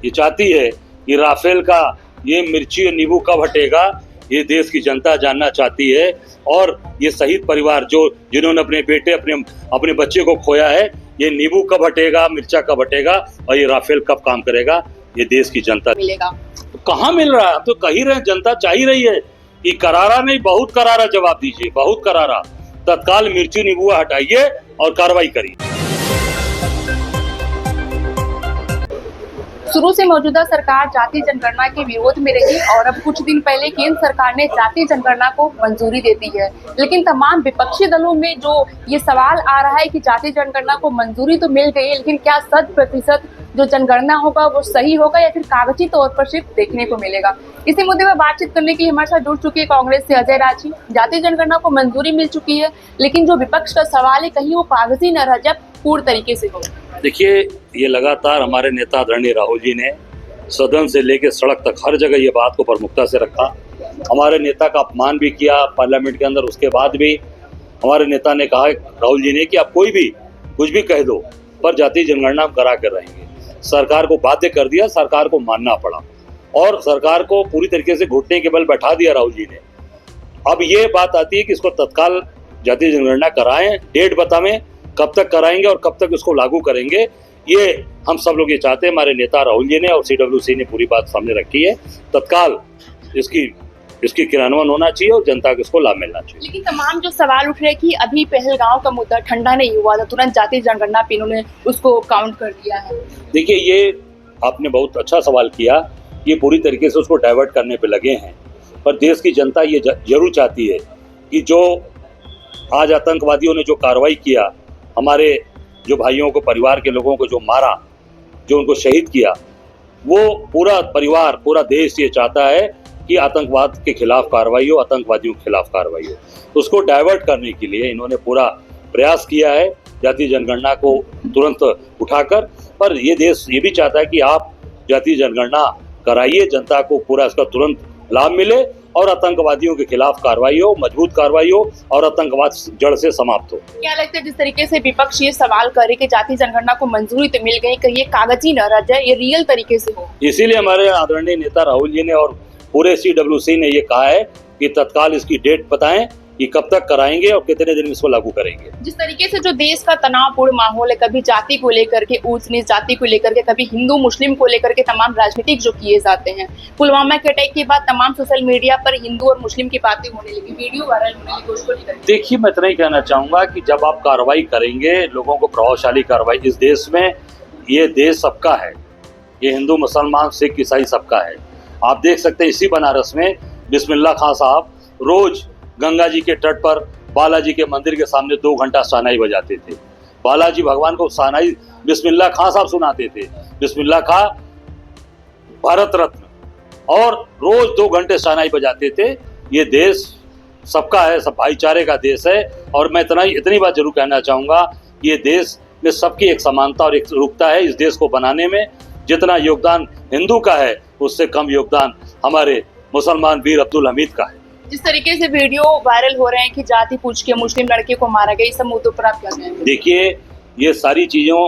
ये चाहती है कि राफेल का ये मिर्ची और नींबू कब हटेगा, ये देश की जनता जानना चाहती है। और ये शहीद परिवार जिन्होंने अपने बेटे अपने बच्चे को खोया है, ये नींबू कब हटेगा, मिर्चा कब हटेगा और ये राफेल कब काम करेगा, ये देश की जनता मिलेगा। तो कहाँ मिल रहा है? हम तो कह ही रहे हैं, जनता चाह ही रही है कि करारा नहीं, बहुत करारा जवाब दीजिए, बहुत करारा। तत्काल मिर्ची नींबू हटाइए और कार्रवाई करिए। शुरू से मौजूदा सरकार जाति जनगणना के विरोध में रही और अब कुछ दिन पहले केंद्र सरकार ने जाति जनगणना को मंजूरी दे दी है। लेकिन तमाम विपक्षी दलों में जो ये सवाल आ रहा है कि जाति जनगणना को मंजूरी तो मिल गई है, लेकिन क्या 100% जो जनगणना होगा वो सही होगा या फिर कागजी तौर पर सिर्फ देखने को मिलेगा। इसी मुद्दे पर बातचीत करने के लिए हमारे साथ जुड़ चुके हैं कांग्रेस से अजय राजी। जाति जनगणना को मंजूरी मिल चुकी है, लेकिन जो विपक्ष का सवाल है कहीं वो कागजी न रह जाए, पूर्ण तरीके से हो। देखिए, ये लगातार हमारे नेता आदरणीय राहुल जी ने सदन से लेकर सड़क तक हर जगह ये बात को प्रमुखता से रखा। हमारे नेता का अपमान भी किया पार्लियामेंट के अंदर। उसके बाद भी हमारे नेता ने कहा, राहुल जी ने, कि आप कोई भी कुछ भी कह दो पर जाति जनगणना हम करा कर रहेंगे। सरकार को बाध्य कर दिया, सरकार को मानना पड़ा और सरकार को पूरी तरीके से घुटने के बल बैठा दिया राहुल जी ने। अब ये बात आती है कि इसको तत्काल जाति जनगणना कराएं, डेट बताएं कब तक कराएंगे और कब तक इसको लागू करेंगे। ये हम सब लोग ये चाहते हैं। हमारे नेता राहुल जी ने और CWC ने पूरी बात सामने रखी है। तत्काल इसकी क्रियान्वयन होना चाहिए और जनता को इसको लाभ मिलना चाहिए। लेकिन तमाम जो सवाल उठ रहे हैं कि अभी पहलगांव का मुद्दा ठंडा नहीं हुआ था, तुरंत जाति जनगणना पे इन्होंने उसको काउंट कर दिया है। देखिए, ये आपने बहुत अच्छा सवाल किया। ये पूरी तरीके से उसको डाइवर्ट करने पे लगे हैं, पर देश की जनता ये जरूर चाहती है कि जो आज आतंकवादियों ने जो कार्रवाई किया, हमारे जो भाइयों को, परिवार के लोगों को जो मारा, जो उनको शहीद किया, वो पूरा परिवार, पूरा देश ये चाहता है कि आतंकवाद के खिलाफ कार्रवाई हो, आतंकवादियों के खिलाफ कार्रवाई हो। तो उसको डाइवर्ट करने के लिए इन्होंने पूरा प्रयास किया है जाति जनगणना को तुरंत उठाकर। पर ये देश ये भी चाहता है कि आप जाति जनगणना कराइए, जनता को पूरा इसका तुरंत लाभ मिले और आतंकवादियों के खिलाफ कार्रवाई हो, मजबूत कार्रवाई हो और आतंकवाद जड़ से समाप्त हो। क्या लगता है जिस तरीके से विपक्ष ये सवाल करे कि जाति जनगणना को मंजूरी तो मिल गई, कहीं ये कागजी न रह जाए, ये रियल तरीके से हो? इसीलिए हमारे आदरणीय नेता राहुल जी ने और पूरे CWC ने ये कहा है कि तत्काल इसकी डेट बताएं कि कब तक कराएंगे और कितने दिन में इसको लागू करेंगे। जिस तरीके से जो देश का तनावपूर्ण माहौल है, कभी जाति को लेकर के, ऊंच नीच जाति को लेकर के, कभी हिंदू मुस्लिम को लेकर के तमाम राजनीतिक जो किए जाते हैं, पुलवामा के अटैक के बाद तमाम सोशल मीडिया पर हिंदू और मुस्लिम की बातें होने लगी, वीडियो वायरल होने लगी, उसको लेकर। देखिए, मैं इतना ही कहना चाहूंगा कि जब आप कार्रवाई करेंगे, लोगों को प्रभावशाली कार्रवाई, इस देश में, ये देश सबका है, ये हिंदू मुसलमान सिख ईसाई सबका है। आप देख सकते हैं इसी बनारस में बिस्मिल्लाह खां साहब रोज गंगा जी के तट पर बालाजी के मंदिर के सामने 2 घंटा शहनाई बजाते थे। बालाजी भगवान को शहनाई बिस्मिल्लाह खां साहब सुनाते थे। बिस्मिल्लाह खां भारत रत्न, और रोज 2 घंटे शहनाई बजाते थे। ये देश सबका है, सब भाईचारे का देश है। और मैं इतनी बात जरूर कहना चाहूँगा, ये देश में सबकी एक समानता और एक एकरूपता है। इस देश को बनाने में जितना योगदान हिंदू का है, उससे कम योगदान हमारे मुसलमान वीर अब्दुल हमीद का है। जिस तरीके से वीडियो वायरल हो रहे हैं कि जाति पूछ के मुस्लिम लड़के को मारा गया, इस सब मुद्दों पर आप क्या कहेंगे? देखिए, ये सारी चीज़ों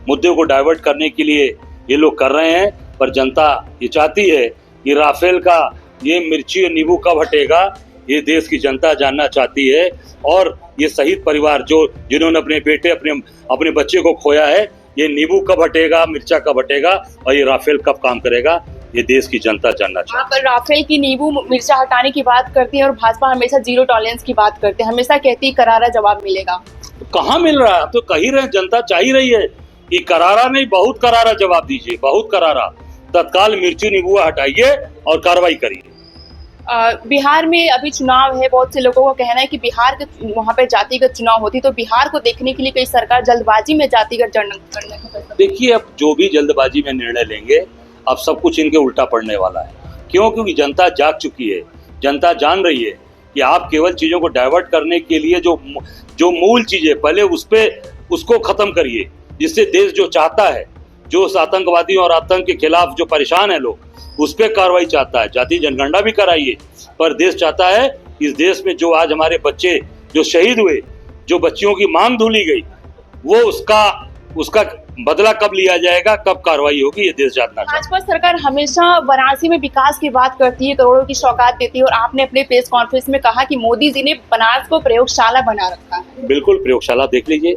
मुद्दे को डाइवर्ट करने के लिए ये लोग कर रहे हैं, पर जनता ये चाहती है कि राफेल का ये मिर्ची और नींबू कब हटेगा, ये देश की जनता जानना चाहती है। और ये शहीद परिवार जिन्होंने अपने बेटे अपने बच्चे को खोया है, ये नींबू कब हटेगा, मिर्चा कब हटेगा और ये राफेल कब काम करेगा, ये देश की जनता जानना चाहती है। आप राफेल की नींबू मिर्चा हटाने की बात करती है और भाजपा हमेशा जीरो टॉलरेंस की बात करते हैं, हमेशा कहती है करारा जवाब मिलेगा। तो कहाँ मिल रहा है? तो कह ही रहे हैं, जनता चाह ही रही है कि करारा नहीं, बहुत करारा जवाब दीजिए, बहुत करारा। तत्काल मिर्ची नींबू हटाइए और कार्रवाई करिए। बिहार में अभी चुनाव है, बहुत से लोगों का कहना है कि बिहार के वहाँ पे जातिगत चुनाव होती, तो बिहार को देखने के लिए कई सरकार जल्दबाजी में जातिगत करने का। देखिए, अब जो भी जल्दबाजी में निर्णय लेंगे, अब सब कुछ इनके उल्टा पड़ने वाला है। क्यों? क्योंकि जनता जाग चुकी है। जनता जान रही है कि आप केवल चीज़ों को डाइवर्ट करने के लिए जो मूल चीज़ें पहले उसको ख़त्म करिए, जिससे देश जो चाहता है, जो उस आतंकवादियों और आतंक के खिलाफ जो परेशान है लोग, उस पर कार्रवाई चाहता है। जाति जनगणना भी कराइए, पर देश चाहता है इस देश में जो आज हमारे बच्चे जो शहीद हुए, जो बच्चियों की मांग धुली गई, वो उसका उसका बदला कब लिया जाएगा, कब कार्रवाई होगी, ये देश जानना चाहता भाजपा सरकार हमेशा वाराणसी में विकास की बात करती है, करोड़ों की सौगात देती है, और आपने अपने प्रेस कॉन्फ्रेंस में कहा कि मोदी जी ने बनारस को प्रयोगशाला बना रखा है। है। बिल्कुल, प्रयोगशाला देख लीजिए,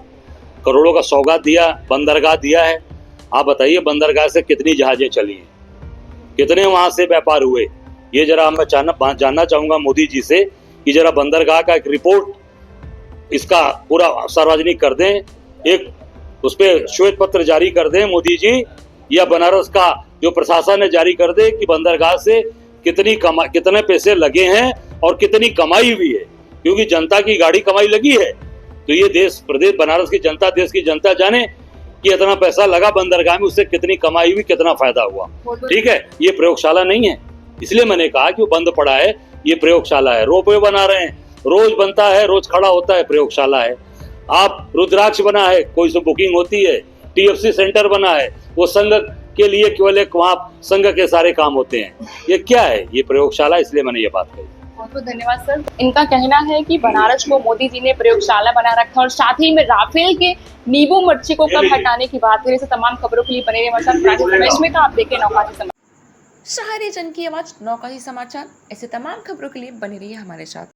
करोड़ों का सौगात दिया, बंदरगाह दिया है। आप बताइए बंदरगाह से कितनी जहाजें चली हैं, कितने वहां से व्यापार हुए, ये जरा मैं जानना चाहूंगा मोदी जी से कि जरा बंदरगाह का एक रिपोर्ट इसका पूरा सार्वजनिक कर दें, एक उस पर श्वेत पत्र जारी कर दें मोदी जी, या बनारस का जो प्रशासन है जारी कर दे कि बंदरगाह से कितने पैसे लगे हैं और कितनी कमाई हुई है, क्योंकि जनता की गाड़ी कमाई लगी है। तो ये देश प्रदेश बनारस की जनता, देश की जनता जाने कि इतना पैसा लगा बंदरगाह में, उससे कितनी कमाई हुई, कितना फायदा हुआ। ठीक है, ये प्रयोगशाला नहीं है, इसलिए मैंने कहा कि वो बंद पड़ा है, ये प्रयोगशाला है। रोपवे बना रहे हैं, रोज बनता है, रोज खड़ा होता है, प्रयोगशाला है। आप रुद्राक्ष बना है, कोई से बुकिंग होती है, टीएफसी सेंटर बना है, वो संघ के लिए केवल एक वहाँ संघ के सारे काम होते हैं। ये क्या है, ये प्रयोगशाला, इसलिए मैंने ये बात कही। बहुत बहुत धन्यवाद सर। इनका कहना है कि बनारस को मोदी जी ने प्रयोगशाला बना रखा, और साथ ही में राफेल के नींबू मिर्ची को कब हटाने की बात करें। तमाम खबरों के लिए बने रहिए हमारे साथ। में आप देखें नौकाशी समाचार, शहरी जन की आवाज नौकाशी समाचार। ऐसे तमाम खबरों के लिए बने रहिए हमारे साथ।